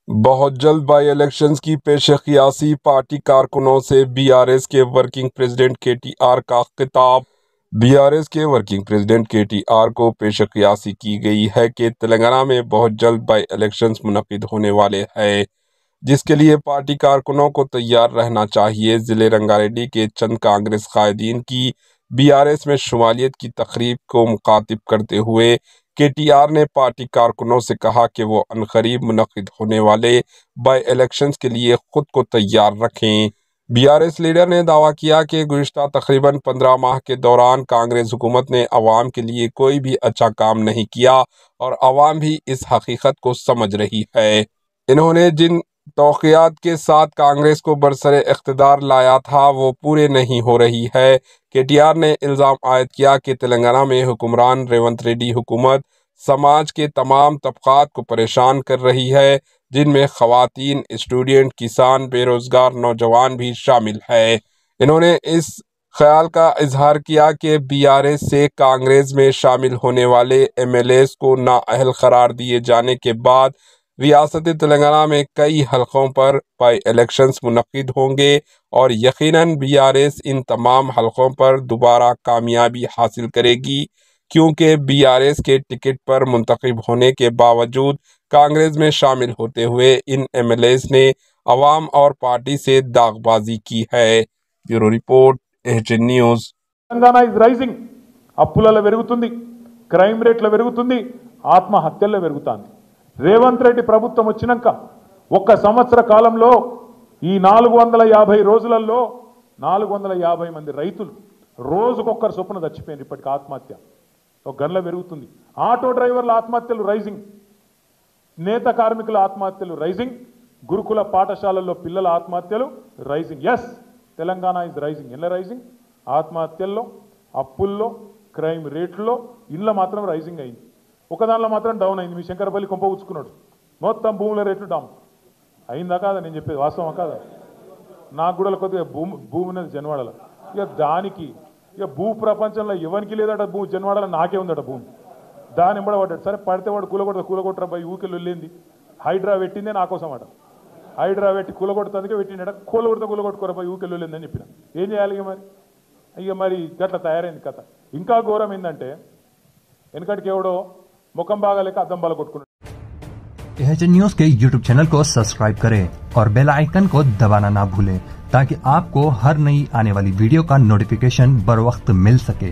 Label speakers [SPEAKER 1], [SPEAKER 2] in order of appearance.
[SPEAKER 1] बहुत जल्द by elections की पेश-ए-क़ियासी, पार्टी कारकुनों से बीआरएस के वर्किंग प्रेसिडेंट केटीआर का खिताब। बीआरएस के वर्किंग प्रेसिडेंट केटीआर को पेश-ए-क़ियासी की गई है कि तेलंगाना में बहुत जल्द बाई इलेक्शंस मुनक़िद होने वाले हैं, जिसके लिए पार्टी कारकुनों को तैयार रहना चाहिए। ज़िले रंगारेड्डी के चंद कांग्रेस कायदीन की बीआरएस में शुमालियत की तकरीब को मुखातिब करते हुए केटीआर ने पार्टी कारकुनों से कहा कि वो अनकरीब मुनक़िद होने वाले बाई इलेक्शंस के लिए खुद को तैयार रखें। बीआरएस लीडर ने दावा किया कि गुज़िश्ता तकरीबन 15 माह के दौरान कांग्रेस हुकूमत ने अवाम के लिए कोई भी अच्छा काम नहीं किया और अवाम भी इस हकीकत को समझ रही है। इन्होंने जिन तौक़ियात के साथ कांग्रेस को बरसरे इक़्तिदार लाया था वो पूरे नहीं हो रही है। केटीआर ने इल्ज़ाम आयद किया कि तेलंगाना में हुक्मरान रेवंत रेड्डी हुकूमत समाज के तमाम तबक़ात को परेशान कर रही है, जिनमें ख़वातीन, स्टूडेंट, किसान, बेरोज़गार नौजवान भी शामिल है। इन्होंने इस ख्याल का इजहार किया कि बीआरएस से कांग्रेस में शामिल होने वाले एमएलएस को नाअहल करार दिए जाने के बाद रियासत तेलंगाना में कई हलकों पर बाई इलेक्शंस मुनक़िद होंगे और यकीनन बीआरएस इन तमाम हलकों पर दोबारा कामयाबी हासिल करेगी, क्योंकि बीआरएस के टिकट पर मुंतखब होने के बावजूद कांग्रेस में शामिल होते हुए इन एमएलएस ने अवाम और पार्टी से दागबाजी की है। Bureau report, HN news.
[SPEAKER 2] Telangana is rising, అప్పులలో పెరుగుతుంది, క్రైమ్ రేట్లో పెరుగుతుంది, ఆత్మహత్యల్లో పెరుగుతుంది. రేవంత్ రెడ్డి ప్రభుత్వం వచ్చినాక ఒక్క సంవత్సర కాలంలో ఈ 450 రోజులలో 450 మంది రైతులు రోజుకొక్కరు చొప్పున చచ్చిపోయారు. ఇప్పటికి ఆత్మహత్య ఒక గంటలో పెరుగుతుంది. ఆటో డ్రైవర్ల ఆత్మహత్యలు రైజింగ్, నేత కార్మికుల ఆత్మహత్యలు రైజింగ్, గురుకుల పాఠశాలల్లో పిల్లల ఆత్మహత్యలు rising. Yes, Telangana is rising. ఎలా రైజింగ్? ఆత్మహత్యల్లో, అప్పుల్లో, క్రైమ్ రేట్లో, ఇళ్ళ మాత్రం రైజింగ్ అయింది. ఒక దానిలో మాత్రం డౌన్ అయింది. మీ శంకరపల్లి కొంప ఉచ్చుకున్నాడు, మొత్తం భూముల రేట్లు డౌన్ అయిందా కాదా? నేను చెప్పేది వాస్తవం కాదా? నాకు కూడా కొద్దిగా భూమి ఉన్నది జన్వాడలో. ఇక దానికి ఇక భూ ప్రపంచంలో ఎవరికి లేదట భూ, జన్వాడలో నాకే ఉందట భూమి. దాని ఎంబడ పడ్డాడు. సరే పడితే వాడు కూలగొట్టరా పోయి ఊకెళ్ళి వెళ్ళింది. హైడ్రా పెట్టిందే నా కోసం అట. హైడ్రా పెట్టి కూలగొడుతుందికే పెట్టిండట. కూలగొట్టుకోరా పోయి ఊకెళ్ళి వెళ్ళిందని చెప్పిన. ఏం చేయాలి ఇక మరి గట్లా తయారైంది కథ. ఇంకా ఘోరం ఏంటంటే వెనకటికి ఎవడో मुकम बागलेका अदम बाल कोटकुन।
[SPEAKER 3] एचएन न्यूज़ के यूट्यूब चैनल को सब्सक्राइब करें और बेल आइकन को दबाना ना भूलें, ताकि आपको हर नई आने वाली वीडियो का नोटिफिकेशन बर वक्त मिल सके।